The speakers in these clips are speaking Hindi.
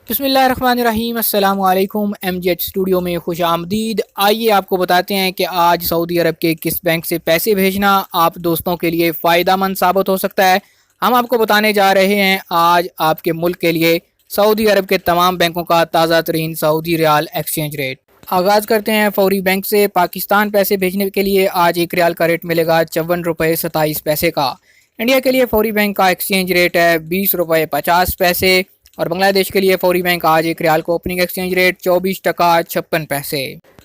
बिस्मिल्लाहिर्रहमानिर्रहीम अस्सलाम वालेकुम। MGH स्टूडियो में खुश आमदीद। आइए आपको बताते हैं कि आज सऊदी अरब के किस बैंक से पैसे भेजना आप दोस्तों के लिए फ़ायदा मंद साबित हो सकता है। हम आपको बताने जा रहे हैं आज आपके मुल्क के लिए सऊदी अरब के तमाम बैंकों का ताज़ा तरीन सऊदी रियाल एक्सचेंज रेट। आगाज़ करते हैं फौरी बैंक से। पाकिस्तान पैसे भेजने के लिए आज एक रियाल का रेट मिलेगा 54 रुपये 27 पैसे का। इंडिया के लिए फौरी बैंक का एक्सचेंज रेट है 20 रुपये 50 पैसे और बांग्लादेश के लिए फौरी बैंक आज एक रियाल को ओपनिंग एक्सचेंज रेट 24 टका 56 पैसे।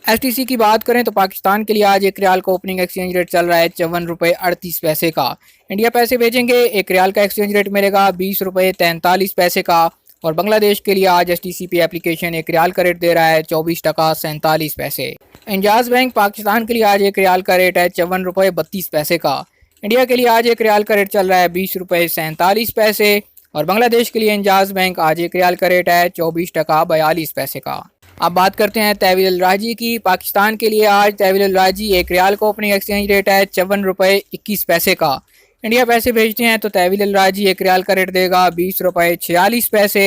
STC की बात करें तो पाकिस्तान के लिए आज एक रियाल का ओपनिंग एक्सचेंज रेट चल रहा है 54 रुपये 38 पैसे का। इंडिया पैसे भेजेंगे एक रियाल का एक्सचेंज रेट मिलेगा 20 रुपये 43 पैसे का और बांग्लादेश के लिए आज STC पे एप्लीकेशन एक रियाल का रेट दे रहा है 24 टका 47 पैसे। इंजाज बैंक पाकिस्तान के लिए आज एक रियाल का रेट है 54 रुपये 32 पैसे का। इंडिया के लिए आज एक रियाल का रेट चल रहा है 20 रुपये 47 पैसे और बांग्लादेश के लिए इंजाज बैंक आज एक रियाल का रेट है 24 टका 42 पैसे का। अब बात करते हैं तहवील अल राजी की। पाकिस्तान के लिए आज तहवील अल राजी एक रियाल का ओपनिंग एक्सचेंज रेट है 54 रुपये 21 पैसे का। इंडिया पैसे भेजते हैं तो तहवील अल राजी एक रियाल का रेट देगा 20 रुपये 46 पैसे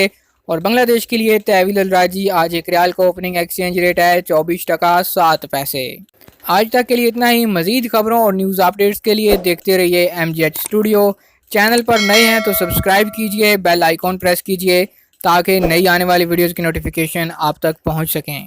और बांग्लादेश के लिए तहवील अल राजी आज एक रियाल का ओपनिंग एक्सचेंज रेट है 24 टका 7 पैसे। आज तक के लिए इतना ही। मजीद खबरों और न्यूज़ अपडेट्स के लिए देखते रहिए MGH स्टूडियो। चैनल पर नए हैं तो सब्सक्राइब कीजिए, बेल आइकॉन प्रेस कीजिए ताकि नई आने वाली वीडियोस की नोटिफिकेशन आप तक पहुंच सकें।